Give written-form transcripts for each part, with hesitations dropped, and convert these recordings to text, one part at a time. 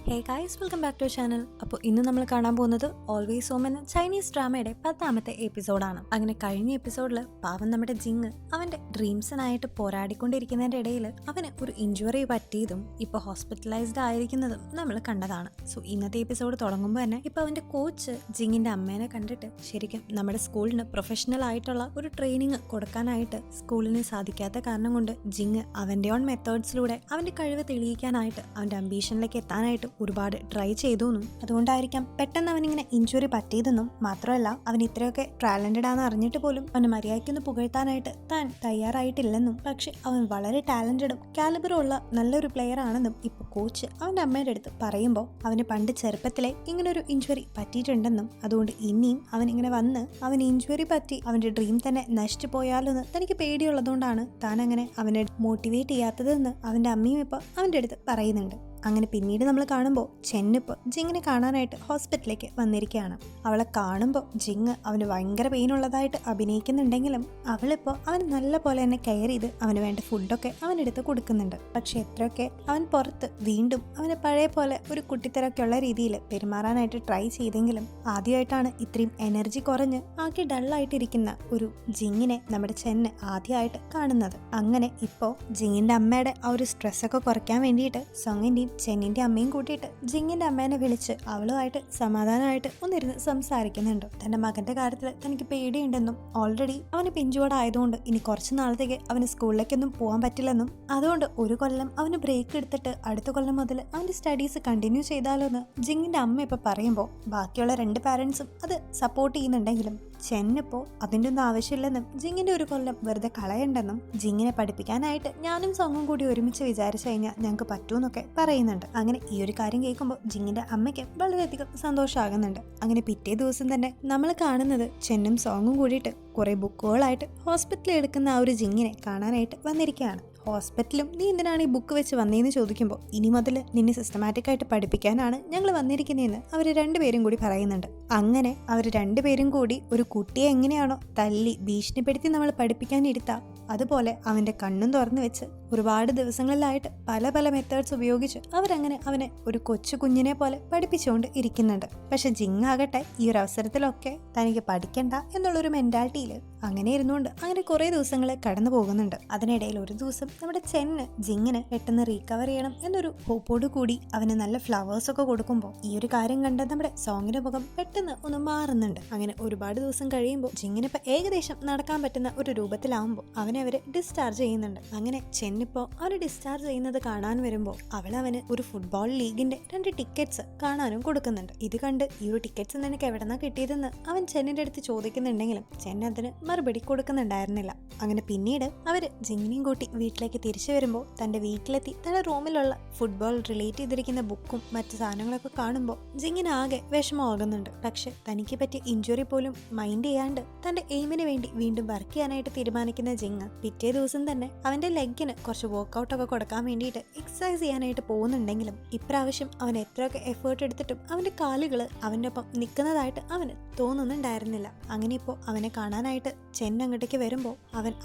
Hey guys, welcome back to channel. അപ്പോൾ ഇന്ന് നമ്മൾ കാണാൻ പോകുന്നത് ഓൾവേസ് ഹോം എന്ന ചൈനീസ് ഡ്രാമയുടെ 10ാമത്തെ എപ്പിസോഡാണ്. അങ്ങനെ കഴിഞ്ഞ എപ്പിസോഡിൽ പാവം നമ്മുടെ ജിങ് അവന്റെ ഡ്രീംസിനായിട്ട് പോരാടിക്കൊണ്ടിരിക്കുന്നതിന്റെ ഇടയിൽ അവന് ഒരു ഇഞ്ചുറി പറ്റിയതും ഇപ്പോൾ ഹോസ്പിറ്റലൈസ്ഡ് ആയിരിക്കുന്നതും നമ്മൾ കണ്ടതാണ്. സോ ഇന്നത്തെ എപ്പിസോഡ് തുടങ്ങുമ്പോൾ തന്നെ ഇപ്പോൾ അവന്റെ കോച്ച് ജിങ്ങിന്റെ അമ്മേനെ കണ്ടിട്ട് ശരിക്കും നമ്മുടെ സ്കൂളിന് പ്രൊഫഷണൽ ആയിട്ടുള്ള ഒരു ട്രെയിനിങ് കൊടുക്കാനായിട്ട് സ്കൂളിന് സാധിക്കാത്ത കാരണം കൊണ്ട് ജിങ് അവന്റെ ഓൺ മെത്തേഡ്സിലൂടെ അവന്റെ കഴിവ് തെളിയിക്കാനായിട്ട് അവന്റെ അംബീഷനിലേക്ക് എത്താനായിട്ട് ഒരുപാട് ട്രൈ ചെയ്തുവെന്നും അതുകൊണ്ടായിരിക്കാം പെട്ടെന്ന് അവനിങ്ങനെ ഇഞ്ചുറി പറ്റിയതെന്നും മാത്രമല്ല അവൻ ഇത്രയൊക്കെ ടാലന്റഡ് ആണെന്ന് അറിഞ്ഞിട്ട് പോലും അവന് മര്യാദയ്ക്കൊന്ന് പുകഴ്ത്താനായിട്ട് താൻ തയ്യാറായിട്ടില്ലെന്നും പക്ഷെ അവൻ വളരെ ടാലന്റഡും കാലിബറും ഉള്ള നല്ലൊരു പ്ലെയർ ആണെന്നും ഇപ്പൊ കോച്ച് അവന്റെ അമ്മയുടെ അടുത്ത് പറയുമ്പോൾ അവന് പണ്ട് ചെറുപ്പത്തിലെ ഇങ്ങനെ ഒരു ഇഞ്ചുറി പറ്റിയിട്ടുണ്ടെന്നും അതുകൊണ്ട് ഇനിയും അവൻ ഇങ്ങനെ വന്ന് അവൻ ഇഞ്ചുറി പറ്റി അവന്റെ ഡ്രീം തന്നെ നശിച്ചു പോയാലോന്ന് തനിക്ക് പേടിയുള്ളതുകൊണ്ടാണ് താൻ അങ്ങനെ അവനെ മോട്ടിവേറ്റ് ചെയ്യാത്തതെന്ന് അവന്റെ അമ്മയും ഇപ്പൊ അവന്റെ അടുത്ത് പറയുന്നുണ്ട്. അങ്ങനെ പിന്നീട് നമ്മൾ കാണുമ്പോൾ ചെന്നിപ്പോൾ ജിങ്ങിനെ കാണാനായിട്ട് ഹോസ്പിറ്റലിലേക്ക് വന്നിരിക്കുകയാണ്. അവളെ കാണുമ്പോൾ ജിങ് അവന് ഭയങ്കര പെയിൻ ഉള്ളതായിട്ട് അഭിനയിക്കുന്നുണ്ടെങ്കിലും അവളിപ്പോൾ അവന് നല്ല പോലെ തന്നെ കെയർ ചെയ്ത് അവന് വേണ്ട ഫുഡൊക്കെ അവനെടുത്ത് കൊടുക്കുന്നുണ്ട്. പക്ഷെ എത്രയൊക്കെ അവൻ പുറത്ത് വീണ്ടും അവന് പഴയ പോലെ ഒരു കുട്ടിത്തരൊക്കെയുള്ള രീതിയിൽ പെരുമാറാനായിട്ട് ട്രൈ ചെയ്തെങ്കിലും ആദ്യമായിട്ടാണ് ഇത്രയും എനർജി കുറഞ്ഞ് ആകെ ഡള്ളായിട്ടിരിക്കുന്ന ഒരു ജിങ്ങിനെ നമ്മുടെ ചെന്ന് ആദ്യമായിട്ട് കാണുന്നത്. അങ്ങനെ ഇപ്പോൾ ജിങ്ങിന്റെ അമ്മയുടെ ആ ഒരു സ്ട്രെസ്സൊക്കെ കുറയ്ക്കാൻ വേണ്ടിയിട്ട് സൊങ്ങിന്റെയും ചെന്നിന്റെ അമ്മയും കൂട്ടിയിട്ട് ജിങ്ങിന്റെ അമ്മേനെ വിളിച്ച് അവളുമായിട്ട് സമാധാനമായിട്ട് ഒന്നിരുന്ന് സംസാരിക്കുന്നുണ്ട്. തന്റെ മകന്റെ കാര്യത്തിൽ തനിക്ക് പേടിയുണ്ടെന്നും ഓൾറെഡി അവന് പിഞ്ചുവടായതുകൊണ്ട് ഇനി കുറച്ച് നാളത്തേക്ക് അവന് സ്കൂളിലേക്കൊന്നും പോകാൻ പറ്റില്ലെന്നും അതുകൊണ്ട് ഒരു കൊല്ലം അവന് ബ്രേക്ക് എടുത്തിട്ട് അടുത്ത കൊല്ലം മുതൽ അവന്റെ സ്റ്റഡീസ് കണ്ടിന്യൂ ചെയ്താലോ എന്ന് ജിങ്ങിന്റെ അമ്മ ഇപ്പൊ പറയുമ്പോൾ ബാക്കിയുള്ള 2 പാരന്റ്സും അത് സപ്പോർട്ട് ചെയ്യുന്നുണ്ടെങ്കിലും ചെന്നിപ്പോ അതിൻ്റെ ഒന്നും ആവശ്യമില്ലെന്നും ജിങ്ങിന്റെ ഒരു കൊല്ലം വെറുതെ കളയണ്ടെന്നും ജിങ്ങിനെ പഠിപ്പിക്കാനായിട്ട് ഞാനും സോങ്ങും കൂടി ഒരുമിച്ച് വിചാരിച്ചു കഴിഞ്ഞാൽ ഞങ്ങൾക്ക് പറ്റൂന്നൊക്കെ പറയുന്നുണ്ട്. അങ്ങനെ ഈ ഒരു കാര്യം കേൾക്കുമ്പോൾ ജിങ്ങിന്റെ അമ്മയ്ക്ക് വളരെയധികം സന്തോഷമാകുന്നുണ്ട്. അങ്ങനെ പിറ്റേ ദിവസം തന്നെ നമ്മൾ കാണുന്നത് ചെന്നും സോങ്ങും കൂടിയിട്ട് കുറെ ബുക്കുകളായിട്ട് ഹോസ്പിറ്റലിൽ എടുക്കുന്ന ആ ഒരു ജിങ്ങിനെ കാണാനായിട്ട് വന്നിരിക്കുകയാണ്. ഹോസ്പിറ്റലും നീ എന്തിനാണ് ഈ ബുക്ക് വെച്ച് വന്നതെന്ന് ചോദിക്കുമ്പോൾ ഇനി മുതൽ നിന്നെ സിസ്റ്റമാറ്റിക് ആയിട്ട് പഠിപ്പിക്കാനാണ് ഞങ്ങൾ വന്നിരിക്കുന്നതെന്ന് അവർ 2 പേരും കൂടി പറയുന്നുണ്ട്. അങ്ങനെ അവർ 2 പേരും കൂടി ഒരു കുട്ടിയെ എങ്ങനെയാണോ തല്ലി ഭീഷണിപ്പെടുത്തി നമ്മൾ പഠിപ്പിക്കാനിരുത്താം അതുപോലെ അവന്റെ കണ്ണും തുറന്നു വെച്ച് ഒരുപാട് ദിവസങ്ങളിലായിട്ട് പല പല മെത്തേഡ്സ് ഉപയോഗിച്ച് അവരങ്ങനെ അവനെ ഒരു കൊച്ചു കുഞ്ഞിനെ പോലെ പഠിപ്പിച്ചുകൊണ്ട് ഇരിക്കുന്നുണ്ട്. പക്ഷെ ജിങ് ആകട്ടെ ഈ ഒരു അവസരത്തിലൊക്കെ തനിക്ക് പഠിക്കണ്ട എന്നുള്ളൊരു മെന്റാലിറ്റിയിൽ അങ്ങനെ ഇരുന്നുകൊണ്ട് അങ്ങനെ കുറെ ദിവസങ്ങൾ കടന്നു പോകുന്നുണ്ട്. അതിനിടയിൽ ഒരു ദിവസം നമ്മുടെ ചെന്ന് ജിങ്ങിന് പെട്ടെന്ന് റീകവർ ചെയ്യണം എന്നൊരു ഹോപ്പോട് കൂടി അവന് നല്ല ഫ്ലവേഴ്സ് ഒക്കെ കൊടുക്കുമ്പോൾ ഈ ഒരു കാര്യം കണ്ട് നമ്മുടെ സോങ്ങിന്റെ മുഖം പെട്ടെന്ന് ഒന്ന് മാറുന്നുണ്ട്. അങ്ങനെ ഒരുപാട് ദിവസം കഴിയുമ്പോൾ ജിങ്ങിനിപ്പോ ഏകദേശം നടക്കാൻ പറ്റുന്ന ഒരു രൂപത്തിലാവുമ്പോൾ അവരെ ഡിസ്ചാർജ് ചെയ്യുന്നുണ്ട്. അങ്ങനെ ചെന്നിപ്പോ അവര് ഡിസ്ചാർജ് ചെയ്യുന്നത് കാണാൻ വരുമ്പോൾ അവന് ഒരു ഫുട്ബോൾ ലീഗിന്റെ 2 ടിക്കറ്റ്സ് കാണാനും കൊടുക്കുന്നുണ്ട്. ഇത് കണ്ട് ഈ ഒരു ടിക്കറ്റ്സ് നിനക്ക് എവിടെന്നാ കിട്ടിയതെന്ന് അവൻ ചെന്നിന്റെ അടുത്ത് ചോദിക്കുന്നുണ്ടെങ്കിലും ചെന്ന അതിന് മറുപടി കൊടുക്കുന്നുണ്ടായിരുന്നില്ല. അങ്ങനെ പിന്നീട് അവര് ജിങ്ങിനെയും കൂട്ടി വീട്ടിലേക്ക് തിരിച്ചു വരുമ്പോൾ തന്റെ വീട്ടിലെത്തി തന്റെ റൂമിലുള്ള ഫുട്ബോൾ റിലേറ്റ് ചെയ്തിരിക്കുന്ന ബുക്കും മറ്റു സാധനങ്ങളൊക്കെ കാണുമ്പോൾ ജിങ്ങിന് ആകെ വിഷമമാകുന്നുണ്ട്. പക്ഷെ തനിക്ക് പറ്റിയ ഇഞ്ചുറി പോലും മൈൻഡ് ചെയ്യാണ്ട് തന്റെ എയിമിന് വേണ്ടി വീണ്ടും വർക്ക് ചെയ്യാനായിട്ട് തീരുമാനിക്കുന്ന ജിങ് പിറ്റേ ദിവസം തന്നെ അവന്റെ ലെഗിന് കുറച്ച് വർക്ക്ഔട്ട് ഒക്കെ കൊടുക്കാൻ വേണ്ടിയിട്ട് എക്സസൈസ് ചെയ്യാനായിട്ട് പോകുന്നുണ്ടെങ്കിലും ഇപ്രാവശ്യം അവൻ എത്രയൊക്കെ എഫേർട്ട് എടുത്തിട്ടും അവന്റെ കാലുകൾ അവന്റെ ഒപ്പം നിൽക്കുന്നതായിട്ട് അവന് തോന്നുന്നുണ്ടായിരുന്നില്ല. അങ്ങനെ ഇപ്പോൾ അവനെ കാണാനായിട്ട് ചെന്ന് അങ്ങോട്ടേക്ക് വരുമ്പോൾ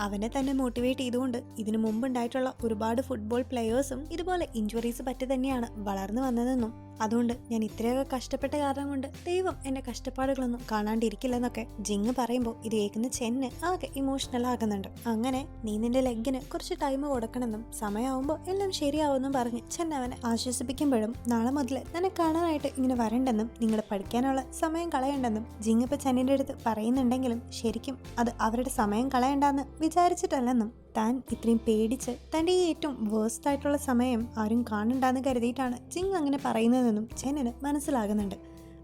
അവനെ തന്നെ മോട്ടിവേറ്റ് ചെയ്തുകൊണ്ട് ഇതിനു മുമ്പ് ഉണ്ടായിട്ടുള്ള ഒരുപാട് ഫുട്ബോൾ പ്ലെയേഴ്സും ഇതുപോലെ ഇഞ്ചുറീസ് പറ്റി തന്നെയാണ് വളർന്നു വന്നതെന്നും അതുകൊണ്ട് ഞാൻ ഇത്രയൊക്കെ കഷ്ടപ്പെട്ട കാരണം കൊണ്ട് ദൈവം എന്റെ കഷ്ടപ്പാടുകളൊന്നും കാണാണ്ടിരിക്കില്ലെന്നൊക്കെ ജിങ് പറയുമ്പോൾ ഇത് കേൾക്കുന്ന ചെന്ന് ആകെ ഇമോഷണൽ ആകുന്നുണ്ട്. അങ്ങനെ നീ നിന്റെ ലെഗിന് കുറച്ച് ടൈം കൊടുക്കണമെന്നും സമയമാവുമ്പോൾ എല്ലാം ശരിയാവുമെന്നും പറഞ്ഞ് ചെന്ന് അവനെ ആശ്വസിപ്പിക്കുമ്പോഴും നാളെ മുതൽ തന്നെ കാണാനായിട്ട് ഇങ്ങനെ വരണ്ടെന്നും നിങ്ങൾ പഠിക്കാനുള്ള സമയം കളയണ്ടെന്നും ജിങ് ഇപ്പൊ ചെന്നിന്റെ അടുത്ത് പറയുന്നുണ്ടെങ്കിലും ശരിക്കും അത് അവരുടെ സമയം കളയണ്ടെന്ന് വിചാരിച്ചിട്ടല്ലെന്നും താൻ ഇത്രയും പേടിച്ച് തൻ്റെ ഈ ഏറ്റവും വേഴ്സ്റ്റ് ആയിട്ടുള്ള സമയം ആരും കാണണ്ടാന്ന് കരുതിയിട്ടാണ് ജിങ് അങ്ങനെ പറയുന്നതെന്നും ചെന്നിന് മനസ്സിലാകുന്നുണ്ട്.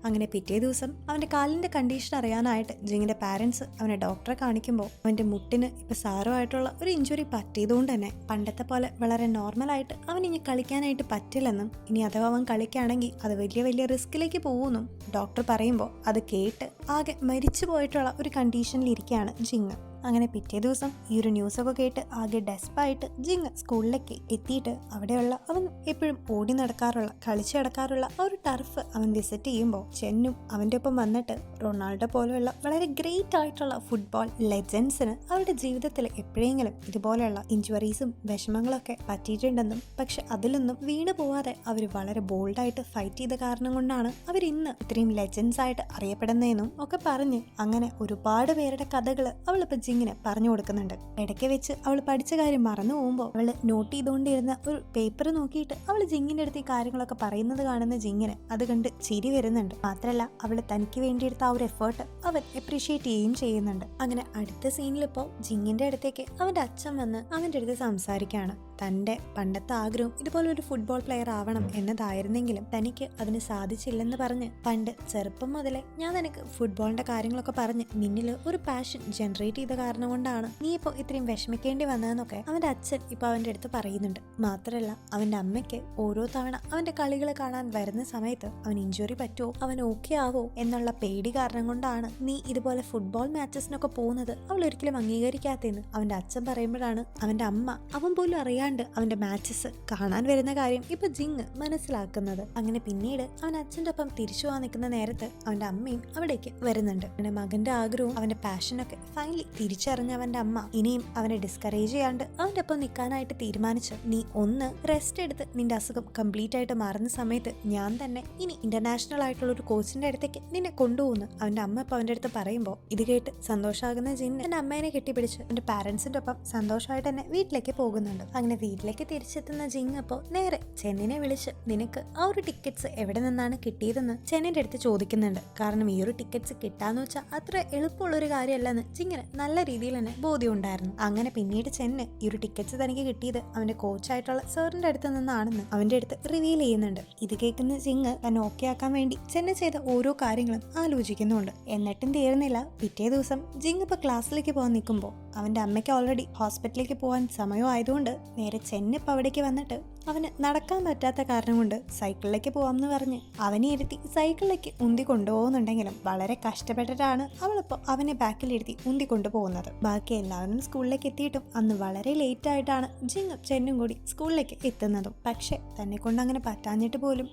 അങ്ങനെ പിറ്റേ ദിവസം അവൻ്റെ കാലിൻ്റെ കണ്ടീഷൻ അറിയാനായിട്ട് ജിങ്ങിൻ്റെ പാരൻസ് അവനെ ഡോക്ടറെ കാണിക്കുമ്പോൾ അവൻ്റെ മുട്ടിന് ഇപ്പം സാരമായിട്ടുള്ള ഒരു ഇഞ്ചുറി പറ്റിയതുകൊണ്ട് തന്നെ പണ്ടത്തെ പോലെ വളരെ നോർമലായിട്ട് അവൻ ഇനി കളിക്കാനായിട്ട് പറ്റില്ലെന്നും ഇനി അഥവാ അവൻ കളിക്കുകയാണെങ്കിൽ അത് വലിയ വലിയ റിസ്കിലേക്ക് പോകുമെന്നും ഡോക്ടർ പറയുമ്പോൾ അത് കേട്ട് ആകെ മരിച്ചു പോയിട്ടുള്ള ഒരു കണ്ടീഷനിലിരിക്കുകയാണ് ജിങ്. അങ്ങനെ പിറ്റേ ദിവസം ഈ ഒരു ന്യൂസൊക്കെ കേട്ട് ആകെ ഡെസ്പായിട്ട് ജിങ് സ്കൂളിലേക്ക് എത്തിയിട്ട് അവിടെയുള്ള അവൻ എപ്പോഴും ഓടി നടക്കാറുള്ള കളിച്ചു നടക്കാറുള്ള ആ ഒരു ടർഫ് അവൻ വിസിറ്റ് ചെയ്യുമ്പോൾ ചെന്നും അവൻ്റെ ഒപ്പം വന്നിട്ട് റൊണാൾഡോ പോലെയുള്ള വളരെ ഗ്രേറ്റ് ആയിട്ടുള്ള ഫുട്ബോൾ ലെജൻഡ്സിന് അവരുടെ ജീവിതത്തിൽ എപ്പോഴെങ്കിലും ഇതുപോലെയുള്ള ഇഞ്ചുറീസും വിഷമങ്ങളൊക്കെ പറ്റിയിട്ടുണ്ടെന്നും പക്ഷെ അതിലൊന്നും വീണു പോവാതെ അവർ വളരെ ബോൾഡായിട്ട് ഫൈറ്റ് ചെയ്ത കാരണം കൊണ്ടാണ് അവർ ഇന്ന് ഇത്രയും ലെജൻഡ്സ് ആയിട്ട് അറിയപ്പെടുന്നതെന്നും ഒക്കെ പറഞ്ഞ് അങ്ങനെ ഒരുപാട് പേരുടെ കഥകൾ അവളിപ്പോൾ ജിങ്ങിന് പറഞ്ഞു കൊടുക്കുന്നുണ്ട്. ഇടയ്ക്ക് വെച്ച് അവൾ പഠിച്ച കാര്യം മറന്നു പോകുമ്പോൾ അവൾ നോട്ട് ചെയ്തുകൊണ്ടിരുന്ന ഒരു പേപ്പർ നോക്കിയിട്ട് അവൾ ജിങ്ങിന്റെ അടുത്ത് ഈ കാര്യങ്ങളൊക്കെ പറയുന്നത് കാണുന്ന ജിങ്ങിന് അത് കണ്ട് ചിരി വരുന്നുണ്ട്. മാത്രമല്ല അവൾ തനിക്ക് വേണ്ടിയെടുത്ത ആ ഒരു എഫേർട്ട് അവൻ അപ്രീഷിയേറ്റ് ചെയ്യുകയും ചെയ്യുന്നുണ്ട്. അങ്ങനെ അടുത്ത സീനിലിപ്പോൾ ജിങ്ങിന്റെ അടുത്തേക്ക് അവന്റെ അച്ഛൻ വന്ന് അവന്റെ അടുത്ത് സംസാരിക്കുകയാണ്. തന്റെ പണ്ടത്തെ ആഗ്രഹം ഇതുപോലെ ഒരു ഫുട്ബോൾ പ്ലെയർ ആവണം എന്നതായിരുന്നെങ്കിലും തനിക്ക് അതിന് സാധിച്ചില്ലെന്ന് പറഞ്ഞ് പണ്ട് ചെറുപ്പം മുതലേ ഞാൻ നിനക്ക് ഫുട്ബോളിന്റെ കാര്യങ്ങളൊക്കെ പറഞ്ഞ് നിന്നിൽ ഒരു പാഷൻ ജനറേറ്റ് ചെയ്ത കാരണം കൊണ്ടാണ് നീ ഇപ്പോൾ ഇത്രയും വിഷമിക്കേണ്ടി വന്നതെന്നൊക്കെ അവന്റെ അച്ഛൻ ഇപ്പൊ അവന്റെ അടുത്ത് പറയുന്നുണ്ട്. മാത്രമല്ല അവന്റെ അമ്മയ്ക്ക് ഓരോ തവണ അവന്റെ കളികൾ കാണാൻ വരുന്ന സമയത്ത് അവൻ ഇഞ്ചുറി പറ്റുമോ, അവൻ ഓക്കെ ആവോ എന്നുള്ള പേടി കാരണം കൊണ്ടാണ് നീ ഇതുപോലെ ഫുട്ബോൾ മാച്ചസിനൊക്കെ പോകുന്നത് അവൾ ഒരിക്കലും അംഗീകരിക്കാത്തതെന്ന് അവന്റെ അച്ഛൻ പറയുമ്പോഴാണ് അവന്റെ അമ്മ അവൻ പോലും അറിയാണ്ട് അവന്റെ മാച്ചസ് കാണാൻ വരുന്ന കാര്യം ഇപ്പൊ ജിങ് മനസ്സിലാക്കുന്നത്. അങ്ങനെ പിന്നീട് അവൻ അച്ഛൻ്റെ ഒപ്പം തിരിച്ചു പോകാൻ നിൽക്കുന്ന നേരത്ത് അവന്റെ അമ്മയും അവിടേക്ക് വരുന്നുണ്ട്. അവന്റെ മകന്റെ ആഗ്രഹവും അവന്റെ പാഷനൊക്കെ ഫൈനലി തിരിച്ചറിഞ്ഞ അവന്റെ അമ്മ ഇനിയും അവനെ ഡിസ്കറേജ് ചെയ്യാണ്ട് അവന്റെ ഒപ്പം നിൽക്കാനായിട്ട് തീരുമാനിച്ചു. നീ ഒന്ന് റെസ്റ്റ് എടുത്ത് നിന്റെ അസുഖം കംപ്ലീറ്റ് ആയിട്ട് മാറുന്ന സമയത്ത് ഞാൻ തന്നെ ഇനി ഇന്റർനാഷണൽ ആയിട്ടുള്ള ഒരു കോച്ചിന്റെ അടുത്തേക്ക് നിന്നെ കൊണ്ടുപോകുന്നു അവന്റെ അമ്മ ഇപ്പൊ അവന്റെ അടുത്ത് പറയുമ്പോൾ ഇത് കേട്ട് സന്തോഷമാകുന്ന ജിന്ന് എന്റെ അമ്മേനെ കെട്ടിപ്പിടിച്ച് എന്റെ പാരന്റ്സിന്റെ ഒപ്പം സന്തോഷമായിട്ട് തന്നെ വീട്ടിലേക്ക് പോകുന്നുണ്ട്. അങ്ങനെ വീട്ടിലേക്ക് തിരിച്ചെത്തുന്ന ജിങ് അപ്പോൾ നേരെ ചെന്നിനെ വിളിച്ച് നിനക്ക് ആ ഒരു ടിക്കറ്റ്സ് എവിടെ നിന്നാണ് കിട്ടിയതെന്ന് ചെന്നിന്റെ അടുത്ത് ചോദിക്കുന്നുണ്ട്. കാരണം ഈ ഒരു ടിക്കറ്റ്സ് കിട്ടാന്ന് വെച്ചാൽ അത്ര എളുപ്പമുള്ളൊരു കാര്യമല്ലെന്ന് ജിങ്ങിന് നല്ല രീതിയിൽ തന്നെ ബോധ്യം ഉണ്ടായിരുന്നു. അങ്ങനെ പിന്നീട് ചെന്ന് ഈ ഒരു ടിക്കറ്റ്സ് തനിക്ക് കിട്ടിയത് അവന്റെ കോച്ചായിട്ടുള്ള സാറിന്റെ അടുത്ത് നിന്നാണെന്ന് അവന്റെ അടുത്ത് റിവീൽ ചെയ്യുന്നുണ്ട്. ഇത് കേൾക്കുന്ന ജിങ് തന്നെ ഓക്കെ ആക്കാൻ വേണ്ടി ചെന്ന ചെയ്ത ഓരോ കാര്യങ്ങളും ആലോചിക്കുന്നുണ്ട്. എന്നിട്ടും തീർന്നില്ല. പിറ്റേ ദിവസം ജിങ് ഇപ്പൊ ക്ലാസ്സിലേക്ക് പോകാൻ നിൽക്കുമ്പോൾ അവന്റെ അമ്മയ്ക്ക് ഓൾറെഡി ഹോസ്പിറ്റലിലേക്ക് പോകാൻ സമയമായതുകൊണ്ട് നേരെ ചെന്നിപ്പോൾ അവിടേക്ക് വന്നിട്ട് അവന് നടക്കാൻ പറ്റാത്ത കാരണം കൊണ്ട് സൈക്കിളിലേക്ക് പോവാമെന്ന് പറഞ്ഞ് അവനെ ഇരുത്തി സൈക്കിളിലേക്ക് ഉന്തി കൊണ്ടുപോകുന്നുണ്ടെങ്കിലും വളരെ കഷ്ടപ്പെട്ടിട്ടാണ് അവളിപ്പോൾ അവനെ ബാക്കിലിരുത്തി ഉന്തി കൊണ്ടുപോകുന്നത്. ബാക്കി എല്ലാവരും സ്കൂളിലേക്ക് എത്തിയിട്ടും അന്ന് വളരെ ലേറ്റ് ആയിട്ടാണ് ജിങ്ങും ചെന്നും കൂടി സ്കൂളിലേക്ക് എത്തുന്നതും. പക്ഷെ തന്നെ കൊണ്ട് അങ്ങനെ പറ്റാഞ്ഞിട്ട് പോലും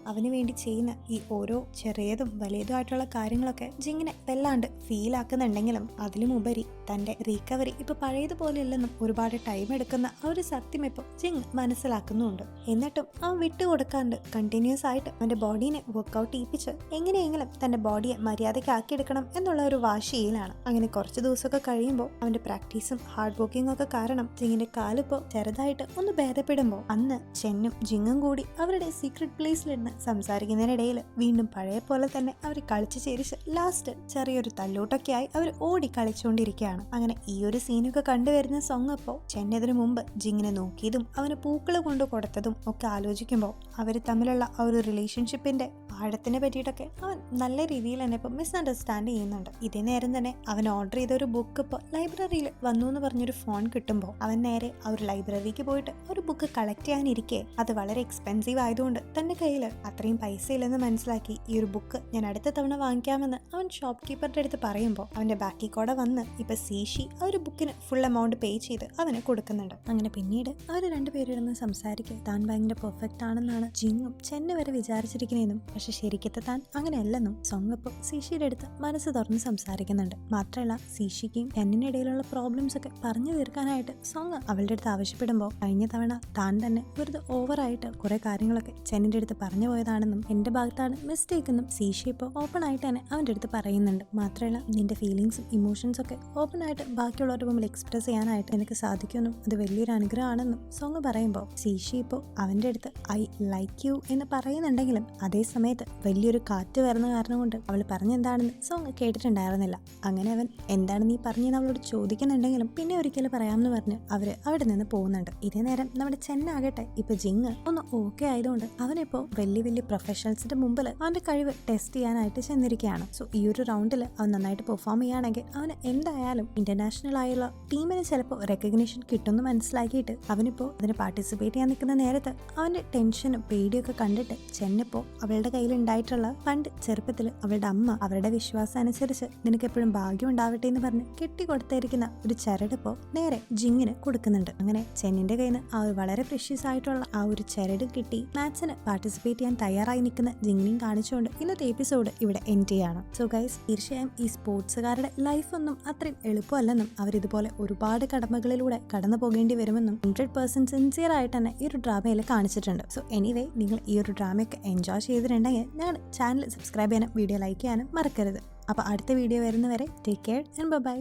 അവന് വേണ്ടി ചെയ്യുന്ന ഈ ഓരോ ചെറിയതും വലിയതുമായിട്ടുള്ള കാര്യങ്ങളൊക്കെ ജിങ്ങിനെ വല്ലാണ്ട് ഫീൽ ആക്കുന്നുണ്ടെങ്കിലും അതിലും ഉപരി തന്റെ റീകവറി ഇപ്പൊ പഴയതുപോലെ അല്ലെന്നും ഒരുപാട് ടൈം എടുക്കുന്ന ആ ഒരു സത്യം ഇപ്പോൾ ജിങ് മനസ്സിലാക്കുന്നുണ്ട്. എന്നിട്ടും അവൻ വിട്ടുകൊടുക്കാണ്ട് കണ്ടിന്യൂസ് ആയിട്ട് അവന്റെ ബോഡീനെ വർക്ക്ഔട്ട് ചെയ്യിപ്പിച്ച് എങ്ങനെയെങ്കിലും തന്റെ ബോഡിയെ മര്യാദയ്ക്ക് ആക്കിയെടുക്കണം എന്നുള്ള ഒരു വാശിയിലാണ്. അങ്ങനെ കുറച്ച് ദിവസമൊക്കെ കഴിയുമ്പോൾ അവന്റെ പ്രാക്ടീസും ഹാർഡ് വർക്കിംഗ് ഒക്കെ കാരണം ജിങ്ങിന്റെ കാലിപ്പോ ചെറുതായിട്ട് ഒന്ന് ഭേദപ്പെടുമ്പോൾ അന്ന് ചെന്നും ജിങ്ങും കൂടി അവരുടെ സീക്രട്ട് പ്ലേസിലിരുന്ന് സംസാരിക്കുന്നതിനിടയിൽ വീണ്ടും പഴയ പോലെ തന്നെ അവർ കളിച്ച് ചേരിച്ച് ലാസ്റ്റ് ചെറിയൊരു തല്ലൂട്ടൊക്കെ ആയി അവർ ഓടി കളിച്ചുകൊണ്ടിരിക്കുകയാണ്. അങ്ങനെ ഈ ഒരു സീനൊക്കെ കണ്ടുവരുന്ന സോങ് അപ്പോൾ ചെന്നതിന് മുമ്പ് ജിങ്ങിനെ നോക്കിയതും അവന് പൂക്കൾ കൊണ്ട് കൊടുത്തതും ഒക്കെ ആലോചിക്കുമ്പോൾ അവർ തമ്മിലുള്ള ആ ഒരു റിലേഷൻഷിപ്പിന്റെ ആഴത്തിനെ പറ്റിയിട്ടൊക്കെ അവൻ നല്ല രീതിയിൽ തന്നെ ഇപ്പോൾ മിസ്അണ്ടർസ്റ്റാൻഡ് ചെയ്യുന്നുണ്ട്. ഇതേ നേരം തന്നെ അവൻ ഓർഡർ ചെയ്ത ഒരു ബുക്ക് ഇപ്പോൾ ലൈബ്രറിയിൽ വന്നു എന്ന് പറഞ്ഞൊരു ഫോൺ കിട്ടുമ്പോൾ അവൻ നേരെ ആ ഒരു ലൈബ്രറിക്ക് പോയിട്ട് ഒരു ബുക്ക് കളക്ട് ചെയ്യാനിരിക്കെ അത് വളരെ എക്സ്പെൻസീവ് ആയതുകൊണ്ട് തന്റെ കയ്യിൽ അത്രയും പൈസ ഇല്ലെന്ന് മനസ്സിലാക്കി ഈ ഒരു ബുക്ക് ഞാൻ അടുത്ത തവണ വാങ്ങിക്കാമെന്ന് അവൻ ഷോപ്പ് കീപ്പറുടെ അടുത്ത് പറയുമ്പോൾ അവന്റെ ബാക്കി കൂടെ വന്ന് ഇപ്പൊ സീഷി ആ ഒരു ബുക്കിന് ഫുൾ എമൗണ്ട് പേ ചെയ്ത് അവന് കൊടുക്കുന്നുണ്ട്. അങ്ങനെ പിന്നീട് അവർ രണ്ടുപേരും സംസാരിക്കുക താൻ ഭയങ്കര പെർഫെക്റ്റ് ആണെന്നാണ് ജിങ്ങും ചെന്ന് വരെ വിചാരിച്ചിരിക്കുന്നതെന്നും പക്ഷെ ശരിക്കത്തെ താൻ അങ്ങനെയല്ലെന്നും സോങ് ഇപ്പോൾ സീഷിയുടെ അടുത്ത് മനസ്സ് തുറന്ന് സംസാരിക്കുന്നുണ്ട്. മാത്രമല്ല സീഷിക്കും എന്നിനിടയിലുള്ള പ്രോബ്ലംസ് ഒക്കെ പറഞ്ഞു തീർക്കാനായിട്ട് സോങ് അവളുടെ അടുത്ത് ആവശ്യപ്പെടുമ്പോൾ കഴിഞ്ഞ തവണ താൻ തന്നെ വെറുതെ ഓവറായിട്ട് കുറെ കാര്യങ്ങളൊക്കെ ചെന്നിന്റെ അടുത്ത് പറഞ്ഞു പോയതാണെന്നും എന്റെ ഭാഗത്താണ് മിസ്റ്റേക്ക് എന്നും സീഷി ഇപ്പോൾ ഓപ്പൺ ആയിട്ട് തന്നെ അവന്റെ അടുത്ത് പറയുന്നുണ്ട്. മാത്രമല്ല നിന്റെ ഫീലിങ്സും ഇമോഷൻസും ഒക്കെ ഓപ്പൺ ആയിട്ട് ബാക്കിയുള്ളവരുടെ മുമ്പിൽ എക്സ്പ്രസ് ചെയ്യാനായിട്ട് എനിക്ക് സാധിക്കുമെന്നും അത് വലിയൊരു അനുഗ്രഹമാണെന്നും സോങ് പറയുമ്പോൾ സീഷി ഇപ്പോൾ അവന്റെ അടുത്ത് ഐ ലൈക്ക് യു എന്ന് പറയുന്നുണ്ടെങ്കിലും അതേ സമയത്ത് വലിയൊരു കാറ്റ് വരുന്ന കാരണം കൊണ്ട് അവൾ പറഞ്ഞെന്താണെന്ന് സോങ് കേട്ടിട്ടുണ്ടായിരുന്നില്ല. അങ്ങനെ അവൻ എന്താണ് നീ പറഞ്ഞെന്ന് അവളോട് ചോദിക്കുന്നുണ്ടെങ്കിലും പിന്നെ ഒരിക്കലും പറയാമെന്ന് പറഞ്ഞ് അവര് അവിടെ നിന്ന് പോകുന്നുണ്ട്. ഇതേ നേരം നമ്മുടെ ചെന്നാകട്ടെ ഇപ്പൊ ജിങ് ഒന്ന് ഓക്കെ ആയതുകൊണ്ട് അവനിപ്പോ വലിയ വലിയ പ്രൊഫഷണൽസിന്റെ മുമ്പിൽ അവന്റെ കഴിവ് ടെസ്റ്റ് ചെയ്യാനായിട്ട് ചെന്നിരിക്കുകയാണ്. സോ ഈ ഒരു റൗണ്ടിൽ അവൻ നന്നായിട്ട് പെർഫോം ചെയ്യുകയാണെങ്കിൽ അവന് എന്തായാലും ഇന്റർനാഷണൽ ആയുള്ള ടീമിന് ചിലപ്പോൾ റെക്കഗ്നീഷൻ കിട്ടുമെന്ന് മനസ്സിലാക്കിയിട്ട് അവനിപ്പോ അതിന് പാർട്ടിസിപ്പേറ്റ് ചെയ്യാൻ നിൽക്കുന്ന നേരത്ത് അവന്റെ ടെൻഷനും പേടിയൊക്കെ കണ്ടിട്ട് ചെന്നിപ്പോ അവളുടെ കയ്യിൽ കയ്യിൽ ഉണ്ടായിട്ടുള്ള പണ്ട് ചെറുപ്പത്തിൽ അവളുടെ അമ്മ അവരുടെ വിശ്വാസം അനുസരിച്ച് നിനക്ക് എപ്പോഴും ഭാഗ്യം ഉണ്ടാവട്ടെ എന്ന് പറഞ്ഞ് കെട്ടിക്കൊടുത്തിരിക്കുന്ന ഒരു ചരടിപ്പോ നേരെ ജിങ്ങിന് കൊടുക്കുന്നുണ്ട്. അങ്ങനെ ചെന്നിന്റെ കയ്യിൽ നിന്ന് ആ ഒരു വളരെ പ്രഷ്യസ് ആയിട്ടുള്ള ആ ഒരു ചരട് കിട്ടി മാത്സിന് പാർട്ടിസിപ്പേറ്റ് ചെയ്യാൻ തയ്യാറായി നിൽക്കുന്ന ജിങ്ങിനെയും കാണിച്ചുകൊണ്ട് ഇന്നത്തെ എപ്പിസോഡ് ഇവിടെ എൻഡ് ചെയ്യാണ്. സോ ഗൈസ്, തീർച്ചയായും ഈ സ്പോർട്സുകാരുടെ ലൈഫ് ഒന്നും അത്രയും എളുപ്പമല്ലെന്നും അവരിതുപോലെ ഒരുപാട് കടമകളിലൂടെ കടന്നു പോകേണ്ടി വരുമെന്നും 100% സിൻസിയർ ആയിട്ട് തന്നെ ഈ ഒരു ഡ്രാമയിൽ കാണിച്ചിട്ടുണ്ട്. സോ എനിവേ, നിങ്ങൾ ഈ ഒരു ഡ്രാമയൊക്കെ എൻജോയ് ചെയ്തിട്ടുണ്ടെങ്കിൽ ഞങ്ങളുടെ ചാനൽ സബ്സ്ക്രൈബ് ചെയ്യാനും വീഡിയോ ലൈക്ക് ചെയ്യാനും മറക്കരുത്. അപ്പോൾ അടുത്ത വീഡിയോ വരുന്നവരെ ടേക്ക് കെയർ ആൻഡ് ബൈ.